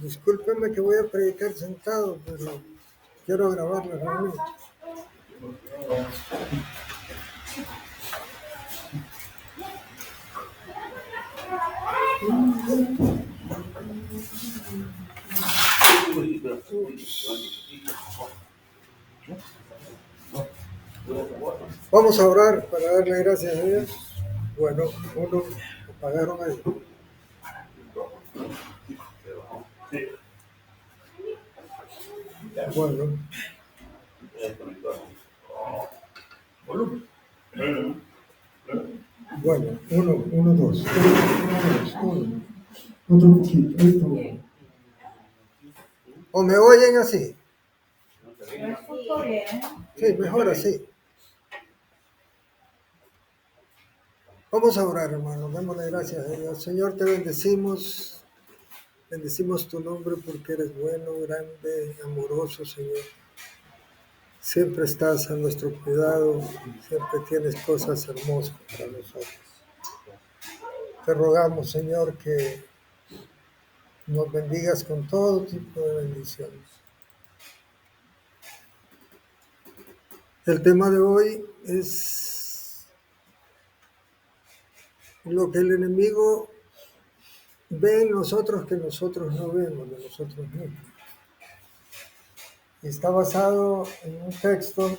Discúlpeme que voy a predicar sentado, pero quiero grabar la reunión. Vamos a orar para darle gracias a Dios. Bueno, uno apagaron ahí. Bueno. Bueno, uno, dos. Uno. Otro poquito, esto. ¿O me oyen así? Sí, mejor así. Vamos a orar, hermano. Démosle gracias a Dios. Señor, te bendecimos. Bendecimos tu nombre porque eres bueno, grande, amoroso, Señor. Siempre estás a nuestro cuidado, siempre tienes cosas hermosas para nosotros. Te rogamos, Señor, que nos bendigas con todo tipo de bendiciones. El tema de hoy es lo que el enemigo ve en nosotros que nosotros no vemos de nosotros mismos. Está basado en un texto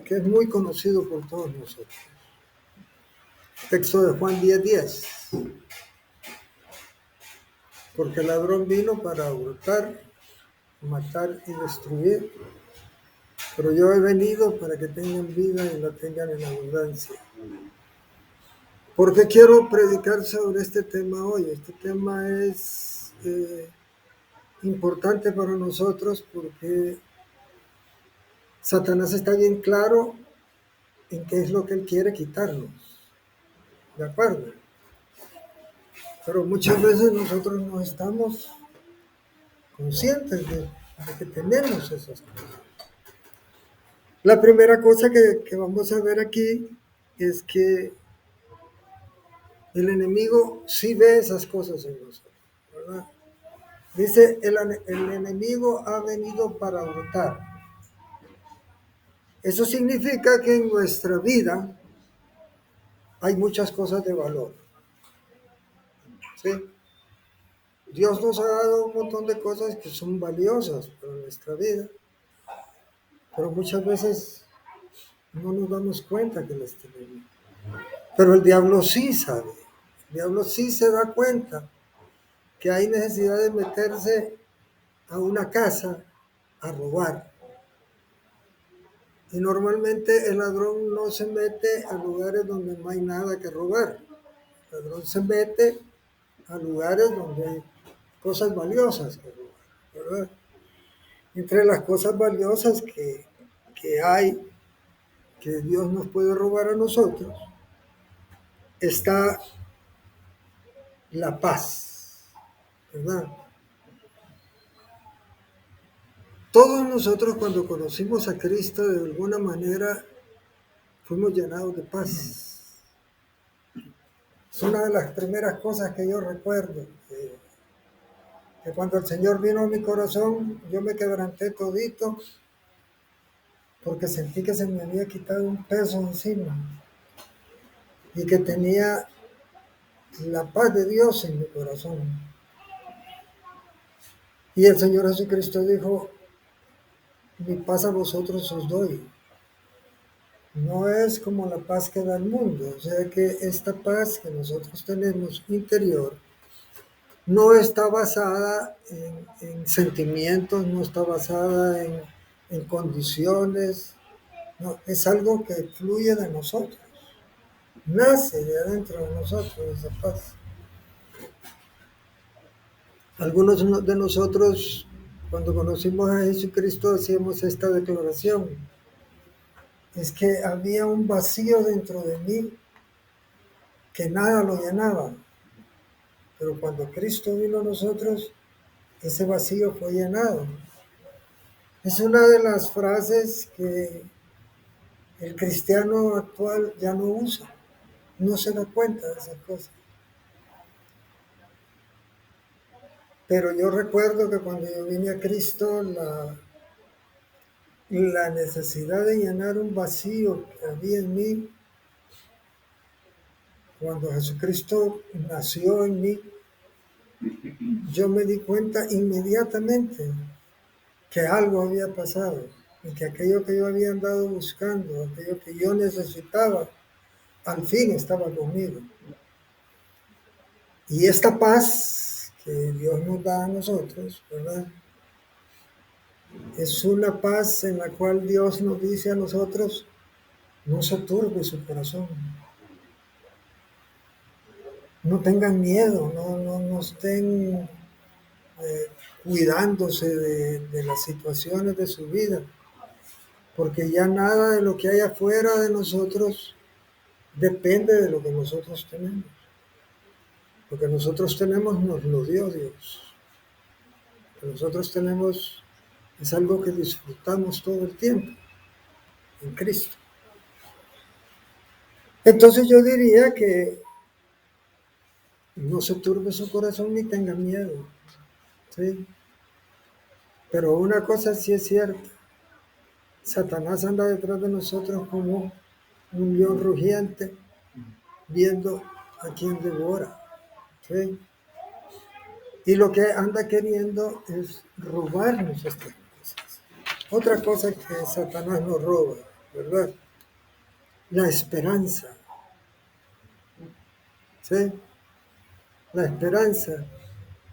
que es muy conocido por todos nosotros. Texto de Juan 10:10. Porque el ladrón vino para hurtar, matar y destruir, pero yo he venido para que tengan vida y la tengan en abundancia. ¿Por qué quiero predicar sobre este tema hoy? Este tema es importante para nosotros porque Satanás está bien claro en qué es lo que él quiere quitarnos. ¿De acuerdo? Pero muchas veces nosotros no estamos conscientes de que tenemos esas cosas. La primera cosa que vamos a ver aquí es que el enemigo sí ve esas cosas en nosotros, ¿verdad? Dice, el enemigo ha venido para hurtar. Eso significa que en nuestra vida hay muchas cosas de valor. ¿Sí? Dios nos ha dado un montón de cosas que son valiosas para nuestra vida, pero muchas veces no nos damos cuenta que las tenemos. Pero el diablo sí sabe, el diablo sí se da cuenta que hay necesidad de meterse a una casa a robar. Y normalmente el ladrón no se mete a lugares donde no hay nada que robar. El ladrón se mete a lugares donde hay cosas valiosas que robar, ¿verdad? Entre las cosas valiosas que hay, que Dios nos puede robar a nosotros, está la paz, ¿verdad? Todos nosotros cuando conocimos a Cristo de alguna manera fuimos llenados de paz. Es una de las primeras cosas que yo recuerdo, que cuando el Señor vino a mi corazón, yo me quebranté todito porque sentí que se me había quitado un peso encima y que tenía la paz de Dios en mi corazón. Y el Señor Jesucristo dijo, mi paz a vosotros os doy. No es como la paz que da el mundo. O sea que esta paz que nosotros tenemos interior no está basada en sentimientos, no está basada en condiciones, no, es algo que fluye de nosotros, nace de adentro de nosotros esa paz. Algunos de nosotros, cuando conocimos a Jesucristo, hacíamos esta declaración, es que había un vacío dentro de mí que nada lo llenaba, pero cuando Cristo vino a nosotros, ese vacío fue llenado. Es una de las frases que el cristiano actual ya no usa, no se da cuenta de esas cosas. Pero yo recuerdo que cuando yo vine a Cristo, la necesidad de llenar un vacío que había en mí, cuando Jesucristo nació en mí, yo me di cuenta inmediatamente que algo había pasado y que aquello que yo había andado buscando, aquello que yo necesitaba, al fin estaba conmigo. Y esta paz que Dios nos da a nosotros, ¿verdad? Es una paz en la cual Dios nos dice a nosotros, no se turbe su corazón, no tengan miedo, no estén cuidándose de las situaciones de su vida, porque ya nada de lo que hay afuera de nosotros depende de lo que nosotros tenemos. Lo que nosotros tenemos nos lo dio Dios. Lo que nosotros tenemos es algo que disfrutamos todo el tiempo en Cristo. Entonces yo diría que no se turbe su corazón ni tenga miedo, ¿sí? Pero una cosa sí es cierta, Satanás anda detrás de nosotros como un león rugiente, viendo a quien devora, ¿sí? Y lo que anda queriendo es robarnos estas cosas. Otra cosa que Satanás nos roba, ¿verdad? La esperanza, ¿sí? La esperanza.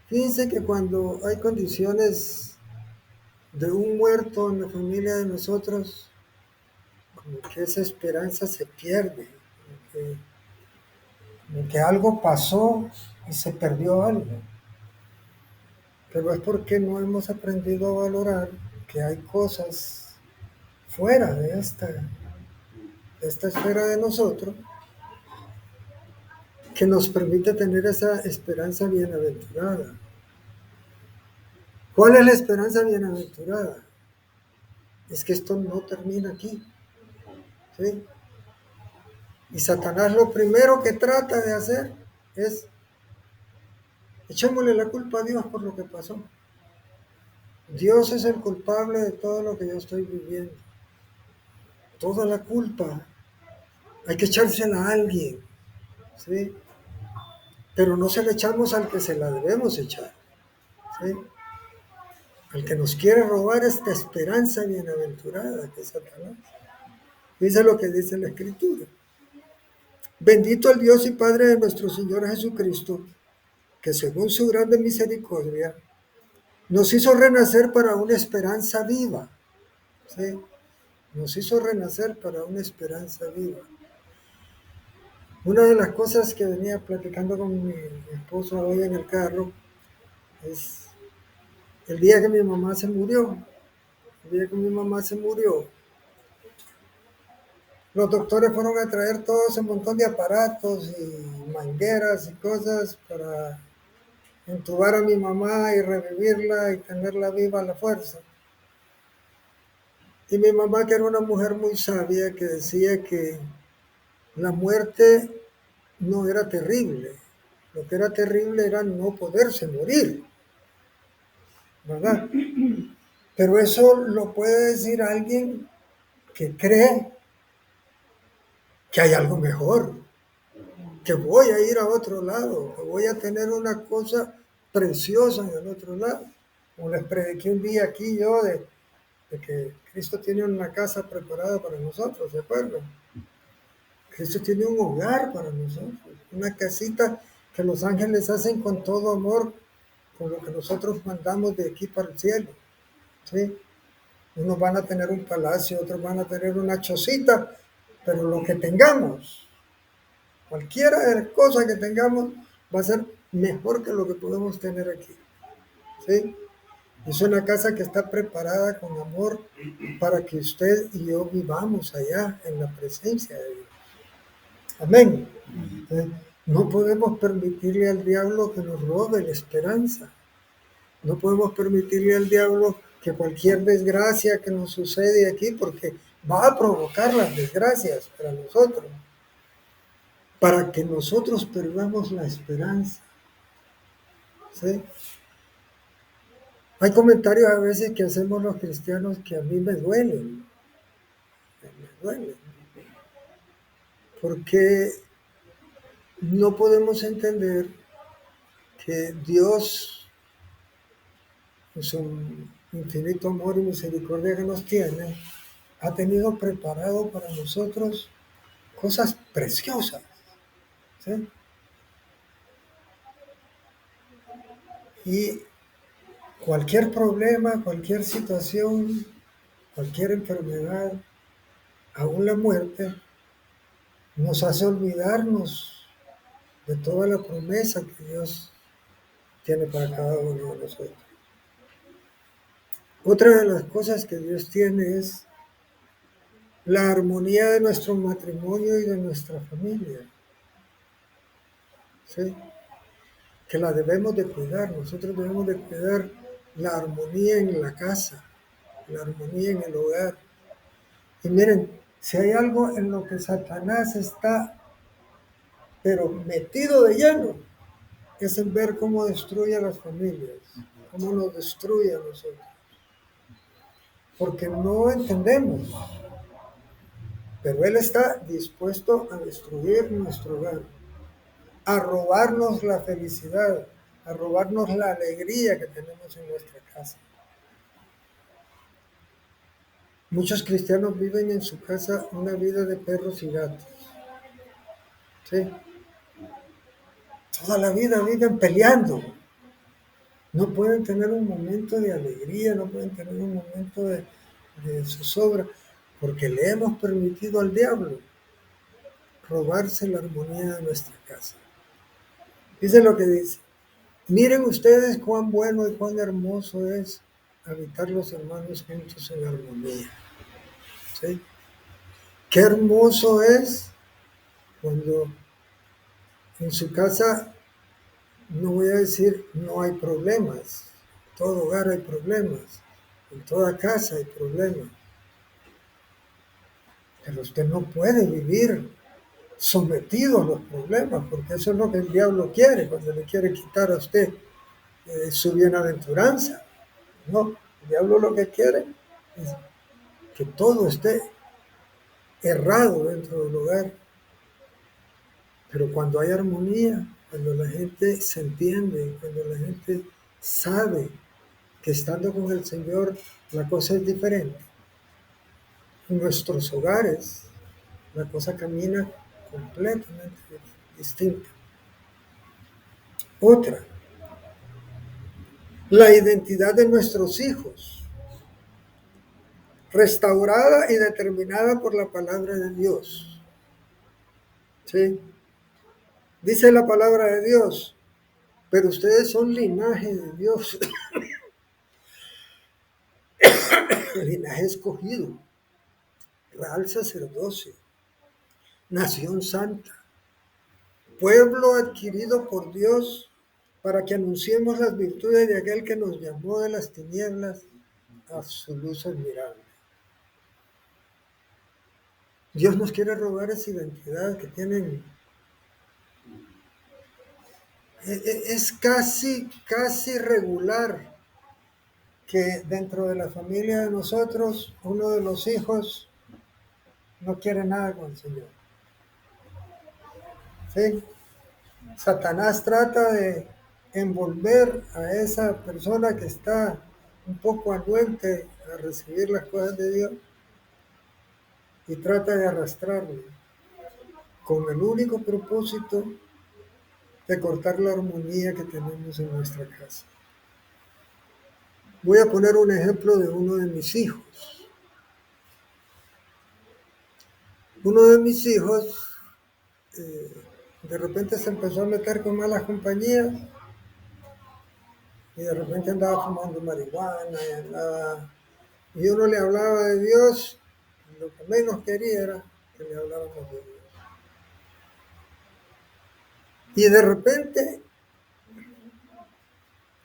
Fíjense que cuando hay condiciones de un muerto en la familia de nosotros, como que esa esperanza se pierde, como que algo pasó y se perdió algo. Pero es porque no hemos aprendido a valorar que hay cosas fuera de esta esfera de nosotros que nos permite tener esa esperanza bienaventurada. ¿Cuál es la esperanza bienaventurada? Es que esto no termina aquí, ¿sí? Y Satanás lo primero que trata de hacer es echémosle la culpa a Dios por lo que pasó. Dios es el culpable de todo lo que yo estoy viviendo. Toda la culpa hay que echársela a alguien, ¿sí? Pero no se la echamos al que se la debemos echar, ¿sí? Al que nos quiere robar esta esperanza bienaventurada que es Satanás. Dice lo que dice la Escritura. Bendito el Dios y Padre de nuestro Señor Jesucristo, que según su grande misericordia nos hizo renacer para una esperanza viva, ¿sí? Nos hizo renacer para una esperanza viva. Una de las cosas que venía platicando con mi esposo hoy en el carro es el día que mi mamá se murió. El día que mi mamá se murió, los doctores fueron a traer todo ese montón de aparatos y mangueras y cosas para entubar a mi mamá y revivirla y tenerla viva a la fuerza. Y mi mamá, que era una mujer muy sabia, que decía que la muerte no era terrible. Lo que era terrible era no poderse morir, ¿verdad? Pero eso lo puede decir alguien que cree que hay algo mejor, que voy a ir a otro lado, que voy a tener una cosa preciosa en el otro lado. Como les prediqué un día aquí yo de que Cristo tiene una casa preparada para nosotros, ¿de acuerdo? Cristo tiene un hogar para nosotros, una casita que los ángeles hacen con todo amor, con lo que nosotros mandamos de aquí para el cielo, ¿sí? Unos van a tener un palacio, otros van a tener una chocita, pero lo que tengamos, cualquiera de las cosas que tengamos, va a ser mejor que lo que podemos tener aquí, ¿sí? Es una casa que está preparada con amor para que usted y yo vivamos allá en la presencia de Dios. Amén. Entonces, no podemos permitirle al diablo que nos robe la esperanza. No podemos permitirle al diablo que cualquier desgracia que nos sucede aquí, porque va a provocar las desgracias para nosotros, para que nosotros perdamos la esperanza, ¿sí? Hay comentarios a veces que hacemos los cristianos que a mí me duelen, porque no podemos entender que Dios, en su infinito amor y misericordia que nos tiene, ha tenido preparado para nosotros cosas preciosas, ¿sí? Y cualquier problema, cualquier situación, cualquier enfermedad, aún la muerte, nos hace olvidarnos de toda la promesa que Dios tiene para cada uno de nosotros. Otra de las cosas que Dios tiene es la armonía de nuestro matrimonio y de nuestra familia, ¿sí? Que la debemos de cuidar. Nosotros debemos de cuidar la armonía en la casa, la armonía en el hogar. Y miren, si hay algo en lo que Satanás está, pero metido de lleno, es en ver cómo destruye a las familias, cómo nos destruye a nosotros. Porque no entendemos, pero Él está dispuesto a destruir nuestro hogar, a robarnos la felicidad, a robarnos la alegría que tenemos en nuestra casa. Muchos cristianos viven en su casa una vida de perros y gatos, ¿sí? Toda la vida viven peleando. No pueden tener un momento de alegría, no pueden tener un momento de zozobra, porque le hemos permitido al diablo robarse la armonía de nuestra casa. Dice lo que dice. Miren ustedes cuán bueno y cuán hermoso es habitar los hermanos juntos en armonía, ¿sí? Qué hermoso es cuando en su casa, no voy a decir no hay problemas, en todo hogar hay problemas, en toda casa hay problemas, pero usted no puede vivir sometido a los problemas, porque eso es lo que el diablo quiere, cuando le quiere quitar a usted su bienaventuranza. No, el diablo lo que quiere es que todo esté errado dentro del hogar, pero cuando hay armonía, cuando la gente se entiende, cuando la gente sabe que estando con el Señor la cosa es diferente, en nuestros hogares la cosa camina completamente distinta. Otra, la identidad de nuestros hijos, restaurada y determinada por la palabra de Dios. ¿Sí? Dice la palabra de Dios, pero ustedes son linaje de Dios, linaje escogido, real sacerdocio, nación santa, pueblo adquirido por Dios para que anunciemos las virtudes de aquel que nos llamó de las tinieblas a su luz admirable. Dios nos quiere robar esa identidad que tienen. Es casi regular que dentro de la familia de nosotros, uno de los hijos no quiere nada con el Señor. ¿Sí? Satanás trata de envolver a esa persona que está un poco anuente a recibir las cosas de Dios y trata de arrastrarlo con el único propósito de cortar la armonía que tenemos en nuestra casa. Voy a poner un ejemplo de uno de mis hijos. Uno de mis hijos de repente se empezó a meter con malas compañías y de repente andaba fumando marihuana y uno le hablaba de Dios, y lo que menos quería era que le habláramos de Dios. Y de repente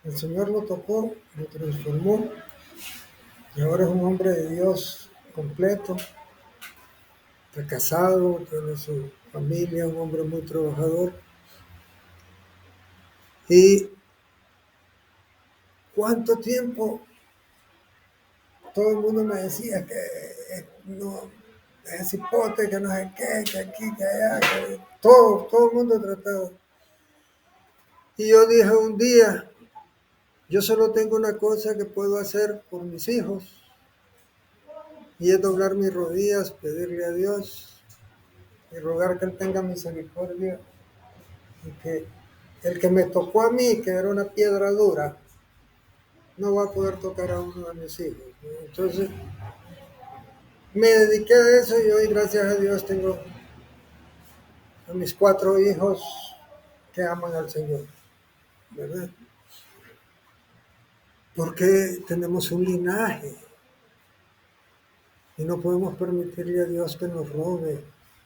el Señor lo tocó, lo transformó y ahora es un hombre de Dios completo, está casado, tiene su familia, un hombre muy trabajador. Y ¿Cuánto tiempo todo el mundo me decía que no, es hipote, que no sé qué, que aquí, que allá, que todo el mundo trataba? Y yo dije un día, yo solo tengo una cosa que puedo hacer por mis hijos, y es doblar mis rodillas, pedirle a Dios y rogar que Él tenga misericordia y que el que me tocó a mí, que era una piedra dura, no va a poder tocar a uno de mis hijos, ¿no? Entonces me dediqué a eso y hoy, gracias a Dios, tengo a mis 4 hijos que aman al Señor, ¿verdad? Porque tenemos un linaje y no podemos permitirle a Dios que nos robe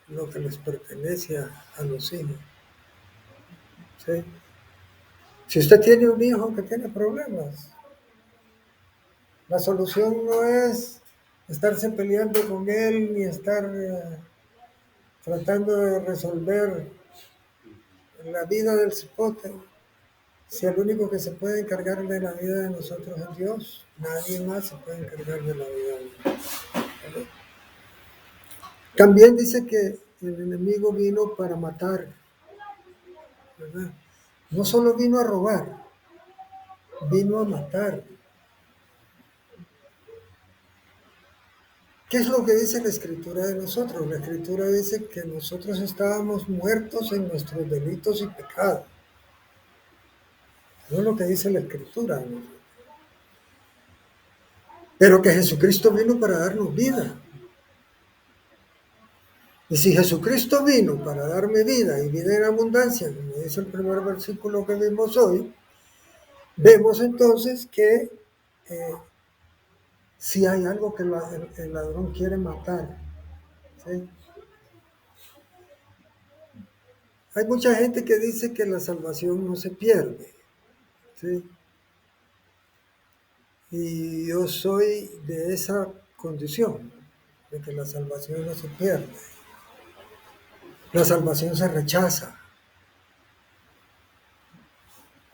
lo que les pertenece a los hijos, ¿sí? Si usted tiene un hijo que tiene problemas, la solución no es estarse peleando con él ni estar tratando de resolver la vida del cipote. Si el único que se puede encargar de la vida de nosotros es Dios, nadie más se puede encargar de la vida de nosotros. También dice que el enemigo vino para matar, ¿verdad? No solo vino a robar, vino a matar. ¿Qué es lo que dice la Escritura de nosotros? La Escritura dice que nosotros estábamos muertos en nuestros delitos y pecados. No es lo que dice la Escritura, ¿no? Pero que Jesucristo vino para darnos vida. Y si Jesucristo vino para darme vida y vida en abundancia, como dice el primer versículo que vimos hoy, vemos entonces que si hay algo que el ladrón quiere matar, ¿sí? Hay mucha gente que dice que la salvación no se pierde, ¿sí? Y yo soy de esa condición, de que la salvación no se pierde. La salvación se rechaza,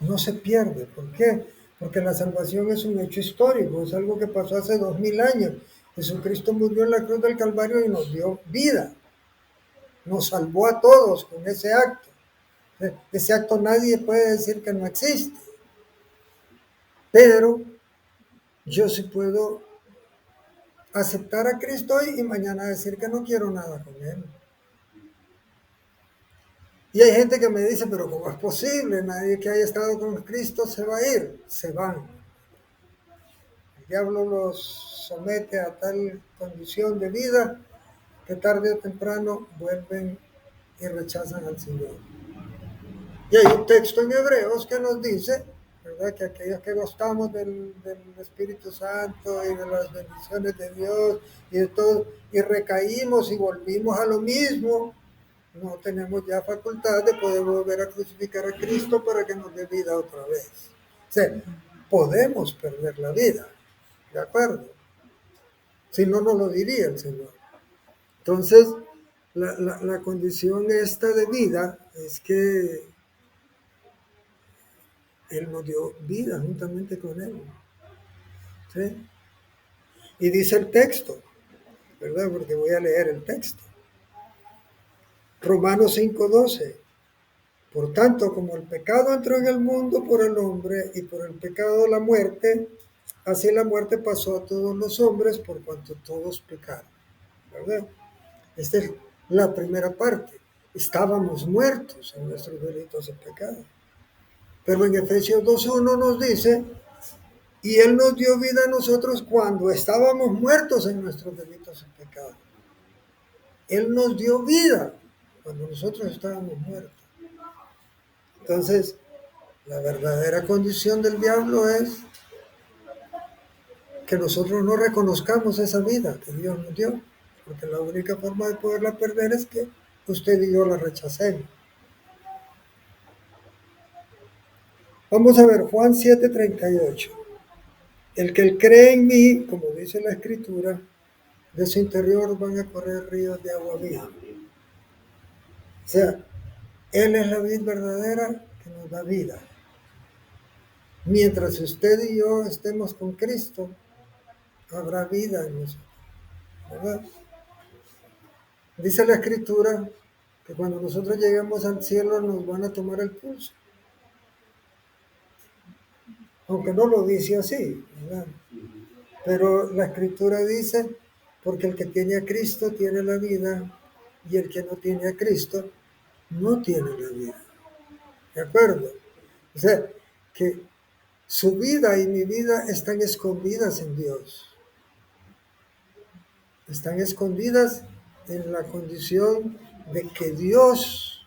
no se pierde. ¿Por qué? Porque la salvación es un hecho histórico, es algo que pasó hace 2000 años. Jesucristo murió en la cruz del Calvario y nos dio vida, nos salvó a todos con ese acto. Ese acto nadie puede decir que no existe, pero yo sí puedo aceptar a Cristo hoy y mañana decir que no quiero nada con Él. Y hay gente que me dice, pero ¿cómo es posible? Nadie que haya estado con Cristo se va a ir. Se van. El diablo los somete a tal condición de vida que tarde o temprano vuelven y rechazan al Señor. Y hay un texto en Hebreos que nos dice, ¿verdad?, que aquellos que gustamos del Espíritu Santo y de las bendiciones de Dios y de todo, y recaímos y volvimos a lo mismo, no tenemos ya facultad de poder volver a crucificar a Cristo para que nos dé vida otra vez. O sea, podemos perder la vida, ¿de acuerdo? Si no, no lo diría el Señor. Entonces, la condición esta de vida es que Él nos dio vida juntamente con Él, ¿sí? Y dice el texto, ¿verdad? Porque voy a leer el texto. Romanos 5:12. Por tanto, como el pecado entró en el mundo por el hombre y por el pecado la muerte, así la muerte pasó a todos los hombres por cuanto todos pecaron, ¿verdad? Esta es la primera parte. Estábamos muertos en nuestros delitos y pecados. Pero en Efesios 2:1 nos dice, y Él nos dio vida a nosotros cuando estábamos muertos en nuestros delitos y pecados. Él nos dio vida cuando nosotros estábamos muertos. Entonces, la verdadera condición del diablo es que nosotros no reconozcamos esa vida que Dios nos dio, porque la única forma de poderla perder es que usted y yo la rechacemos. Vamos a ver Juan 7:38. El que cree en mí, como dice la Escritura, de su interior van a correr ríos de agua viva. O sea, Él es la vid verdadera que nos da vida. Mientras usted y yo estemos con Cristo, habrá vida en nosotros, ¿verdad? Dice la Escritura que cuando nosotros lleguemos al cielo nos van a tomar el pulso, aunque no lo dice así, ¿verdad? Pero la Escritura dice, porque el que tiene a Cristo tiene la vida, y el que no tiene a Cristo no tiene la vida. ¿De acuerdo? O sea, que su vida y mi vida están escondidas en Dios. Están escondidas en la condición de que Dios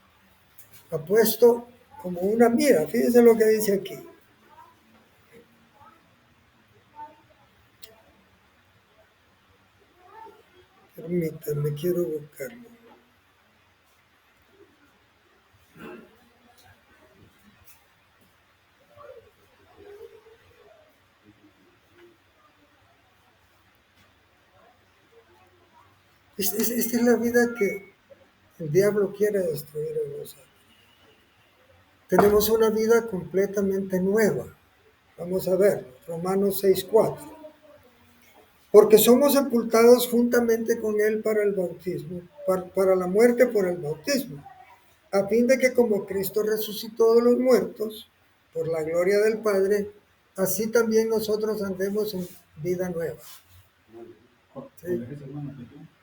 ha puesto como una mira. Fíjense lo que dice aquí. Permítanme, quiero buscarlo. Esta es la vida que el diablo quiere destruir en nosotros. Tenemos una vida completamente nueva. Vamos a ver, Romanos 6:4. Porque somos sepultados juntamente con Él para el bautismo, para la muerte por el bautismo, a fin de que como Cristo resucitó de los muertos, por la gloria del Padre, así también nosotros andemos en vida nueva. ¿Sí?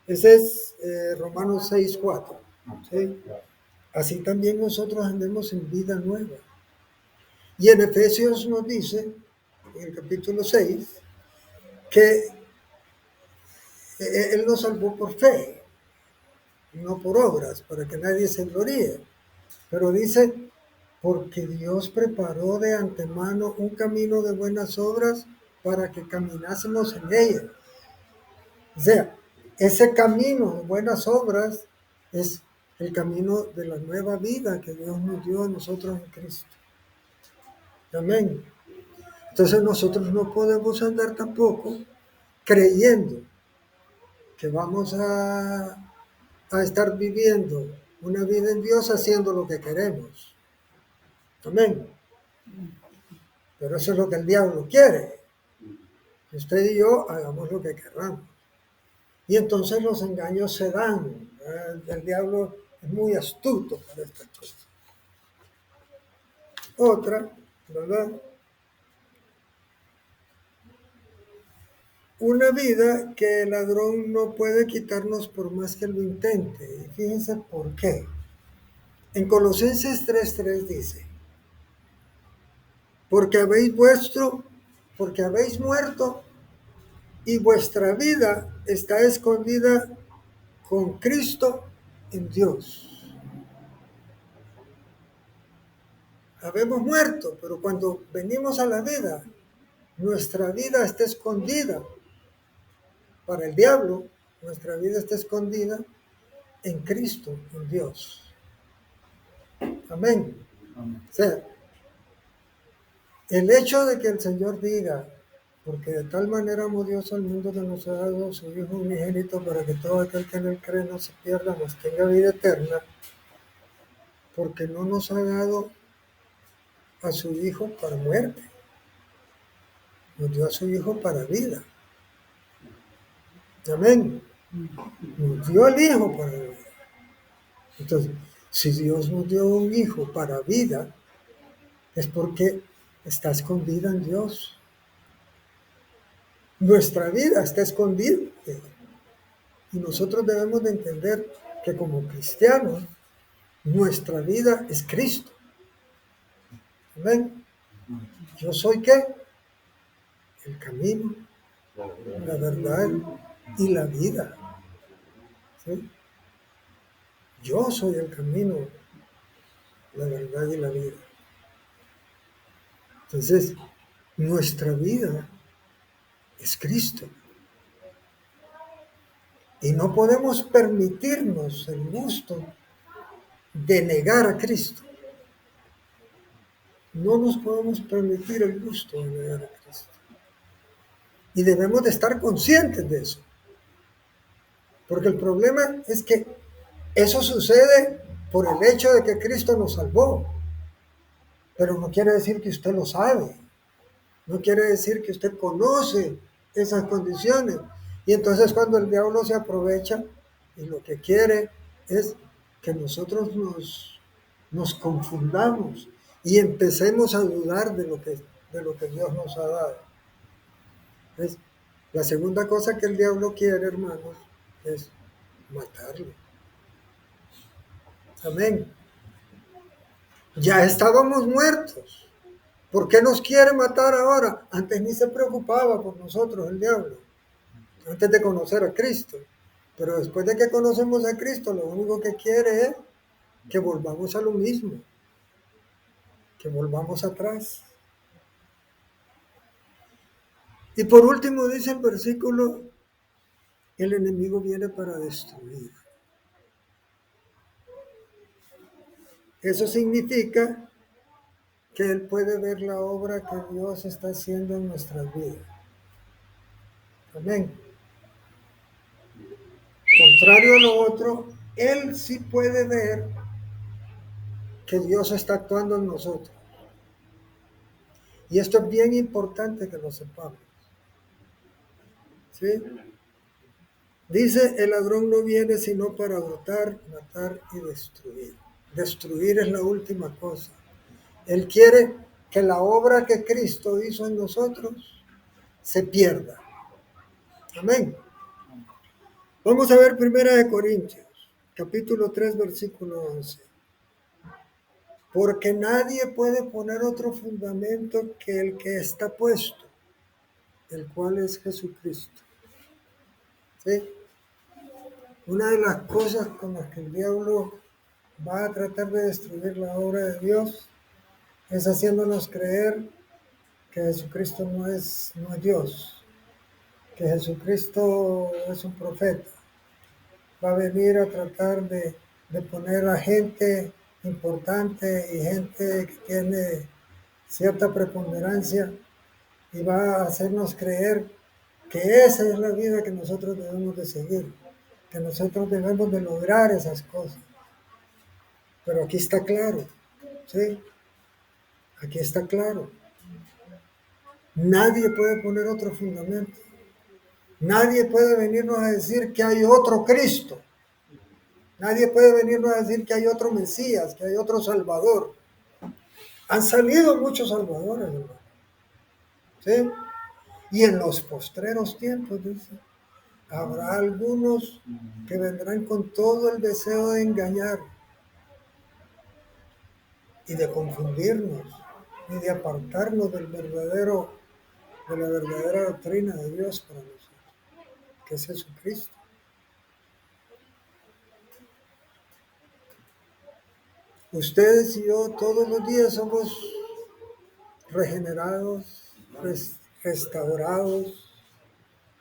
Ese es Romanos 6:4. ¿Sí? Así también nosotros andemos en vida nueva. Y en Efesios nos dice, en el capítulo 6, que Él nos salvó por fe, no por obras, para que nadie se gloríe. Pero dice, porque Dios preparó de antemano un camino de buenas obras para que caminásemos en ellas. O sea, ese camino de buenas obras es el camino de la nueva vida que Dios nos dio a nosotros en Cristo. Amén. Entonces nosotros no podemos andar tampoco creyendo que vamos a estar viviendo una vida en Dios haciendo lo que queremos. Amén. Pero eso es lo que el diablo quiere. Que usted y yo hagamos lo que queramos. Y entonces los engaños se dan. El diablo es muy astuto para estas cosas. Otra, ¿verdad? Una vida que el ladrón no puede quitarnos por más que lo intente. Y fíjense por qué. En Colosenses 3:3 dice, porque porque habéis muerto y vuestra vida está escondida con Cristo en Dios. Habemos muerto, pero cuando venimos a la vida, nuestra vida está escondida. Para el diablo, nuestra vida está escondida en Cristo, en Dios. Amén. O sea, el hecho de que el Señor diga, porque de tal manera amó Dios al mundo que nos ha dado su Hijo unigénito para que todo aquel que en él cree no se pierda, mas tenga vida eterna, porque no nos ha dado a su Hijo para muerte, nos dio a su Hijo para vida. Amén. Nos dio al Hijo para vida. Entonces, si Dios nos dio un Hijo para vida, es porque está escondida en Dios. Nuestra vida está escondida. Y nosotros debemos de entender que como cristianos, nuestra vida es Cristo. Amén. ¿Yo soy qué? El camino, la verdad y la vida. ¿Sí? Yo soy el camino, la verdad y la vida. Entonces, nuestra vida es Cristo. Y no podemos permitirnos el gusto de negar a Cristo. No nos podemos permitir el gusto de negar a Cristo. Y debemos de estar conscientes de eso. Porque el problema es que eso sucede por el hecho de que Cristo nos salvó. Pero no quiere decir que usted lo sabe. No quiere decir que usted conoce esas condiciones. Y entonces cuando el diablo se aprovecha y lo que quiere es que nosotros nos confundamos y empecemos a dudar de lo que Dios nos ha dado. Es, la segunda cosa que el diablo quiere, hermanos, es matarlo. Amén. Ya estábamos muertos. ¿Por qué nos quiere matar ahora? Antes ni se preocupaba por nosotros el diablo, antes de conocer a Cristo. Pero después de que conocemos a Cristo, lo único que quiere es que volvamos a lo mismo, que volvamos atrás. Y por último dice el versículo, el enemigo viene para destruir. Eso significa que él puede ver la obra que Dios está haciendo en nuestras vidas. Amén. Contrario a lo otro, él sí puede ver que Dios está actuando en nosotros. Y esto es bien importante que lo sepamos. ¿Sí? Dice, el ladrón no viene sino para hurtar, matar y destruir. Destruir es la última cosa. Él quiere que la obra que Cristo hizo en nosotros se pierda. Amén. Vamos a ver 1 Corintios, capítulo 3, versículo 11. Porque nadie puede poner otro fundamento que el que está puesto, el cual es Jesucristo. ¿Sí? Una de las cosas con las que el diablo va a tratar de destruir la obra de Dios es haciéndonos creer que Jesucristo no es Dios, que Jesucristo es un profeta. Va a venir a tratar de poner a gente importante y gente que tiene cierta preponderancia y va a hacernos creer que esa es la vida que nosotros debemos de seguir, que nosotros debemos de lograr esas cosas. Pero aquí está claro, ¿sí? Aquí está claro. Nadie puede poner otro fundamento. Nadie puede venirnos a decir que hay otro Cristo. Nadie puede venirnos a decir que hay otro Mesías, que hay otro Salvador. Han salido muchos salvadores, hermano. ¿Sí? Y en los postreros tiempos, dice, habrá algunos que vendrán con todo el deseo de engañar y de confundirnos y de apartarnos de la verdadera doctrina de Dios para nosotros, que es Jesucristo. Ustedes y yo todos los días somos regenerados, restaurados,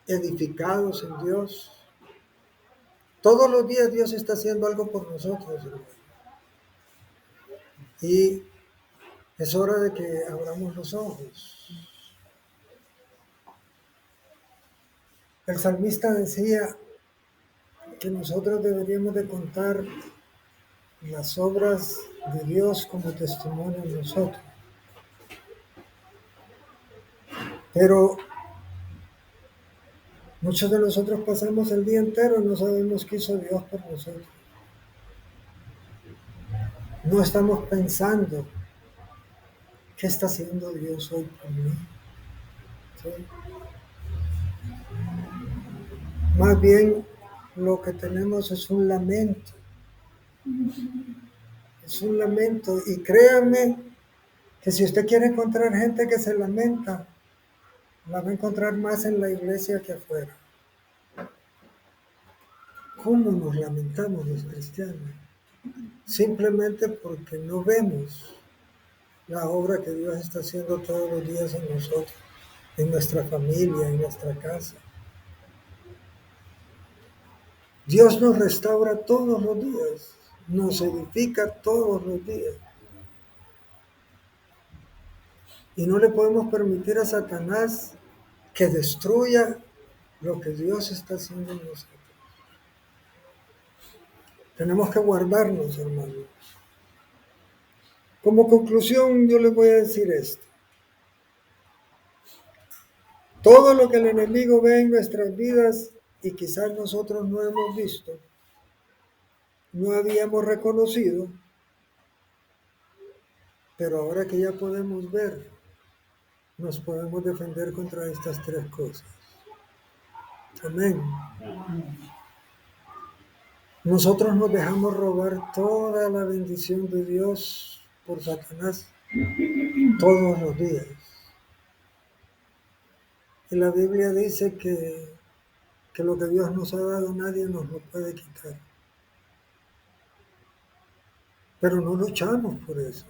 edificados en Dios. Todos los días Dios está haciendo algo por nosotros, hermano. Y es hora de que abramos los ojos. El salmista decía que nosotros deberíamos de contar las obras de Dios como testimonio en nosotros. Pero muchos de nosotros pasamos el día entero y no sabemos qué hizo Dios por nosotros. No estamos pensando qué está haciendo Dios hoy por mí. ¿Sí? Más bien lo que tenemos es un lamento. Es un lamento. Y créanme que si usted quiere encontrar gente que se lamenta, la va a encontrar más en la iglesia que afuera. ¿Cómo nos lamentamos los cristianos? Simplemente porque no vemos la obra que Dios está haciendo todos los días en nosotros, en nuestra familia, en nuestra casa. Dios nos restaura todos los días, nos edifica todos los días. Y no le podemos permitir a Satanás que destruya lo que Dios está haciendo en nosotros. Tenemos que guardarnos, hermanos. Como conclusión, yo les voy a decir esto. todo lo que el enemigo ve en nuestras vidas y quizás nosotros no hemos visto, no habíamos reconocido, pero ahora que ya podemos ver, nos podemos defender contra estas tres cosas. Amén. Nosotros nos dejamos robar toda la bendición de Dios por Satanás todos los días. Y la Biblia dice que lo que Dios nos ha dado nadie nos lo puede quitar. Pero no luchamos por eso.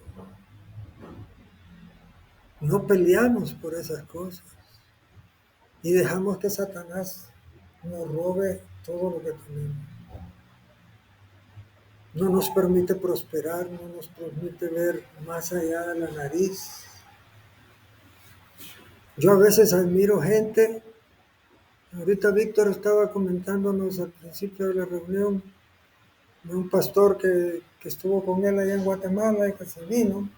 No peleamos por esas cosas. Y dejamos que Satanás nos robe todo lo que tenemos. No nos permite prosperar, no nos permite ver más allá de la nariz. Yo a veces admiro gente. Ahorita Víctor estaba comentándonos al principio de la reunión de un pastor que estuvo con él allá en Guatemala y que se vino.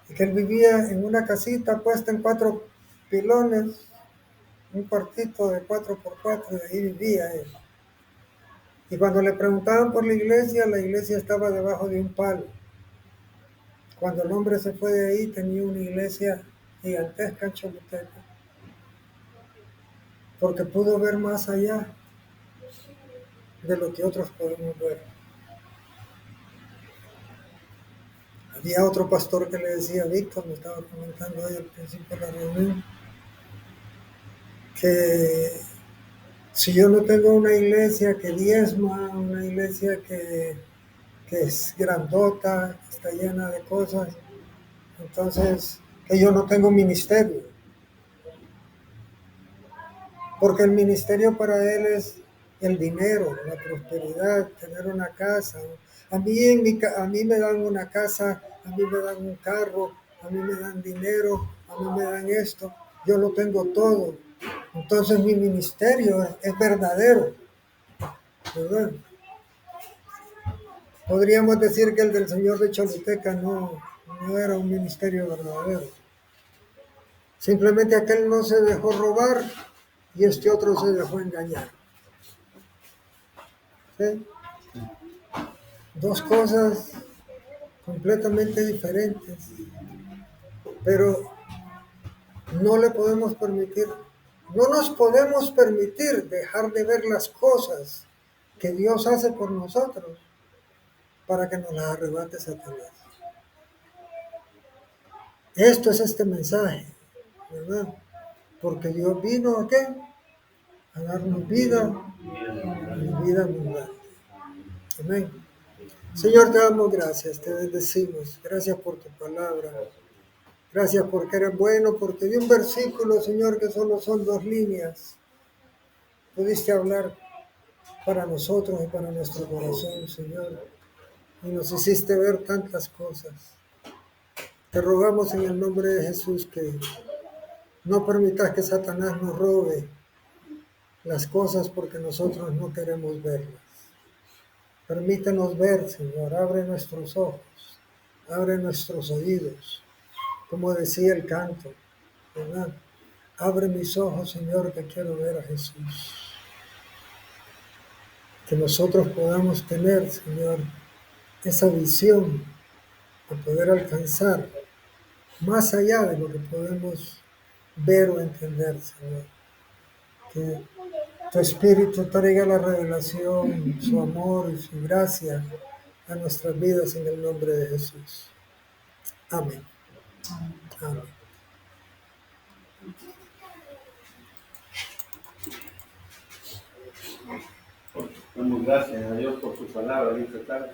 Y que él vivía en una casita puesta en 4 pilones, un cuartito de 4x4, y ahí vivía él. Y cuando le preguntaban por la iglesia estaba debajo de un palo. Cuando el hombre se fue de ahí, tenía una iglesia gigantesca en Choluteca, porque pudo ver más allá de lo que otros podemos ver. Había otro pastor que le decía, Víctor, me estaba comentando ahí al principio de la reunión, que si yo no tengo una iglesia que diezma, una iglesia que es grandota, que está llena de cosas, entonces que yo no tengo ministerio. Porque el ministerio para él es el dinero, la prosperidad, tener una casa. A mí me dan una casa, a mí me dan un carro, a mí me dan dinero, a mí me dan esto. Yo lo tengo todo. Entonces mi ministerio es verdadero, ¿verdad? Podríamos decir que el del señor de Choluteca no era un ministerio verdadero. Simplemente aquel no se dejó robar y este otro se dejó engañar. ¿Sí? Dos cosas completamente diferentes, pero no le podemos permitir, no nos podemos permitir dejar de ver las cosas que Dios hace por nosotros para que nos las arrebate Satanás. Esto es este mensaje, ¿verdad? Porque Dios vino ¿a qué? A darnos vida y vida abundante. Amén. Señor, te damos gracias, te bendecimos. Gracias por tu palabra. Gracias porque eres bueno, porque de un versículo, Señor, que solo son 2 líneas, pudiste hablar para nosotros y para nuestro corazón, Señor. Y nos hiciste ver tantas cosas. Te rogamos en el nombre de Jesús que no permitas que Satanás nos robe las cosas porque nosotros no queremos verlas. Permítenos ver, Señor, abre nuestros ojos, abre nuestros oídos, como decía el canto, ¿verdad? Abre mis ojos, Señor, que quiero ver a Jesús. Que nosotros podamos tener, Señor, esa visión de poder alcanzar más allá de lo que podemos ver o entender, Señor. Que tu Espíritu traiga la revelación, su amor y su gracia a nuestras vidas en el nombre de Jesús. Amén. Amén. Damos gracias a Dios por su palabra esta tarde.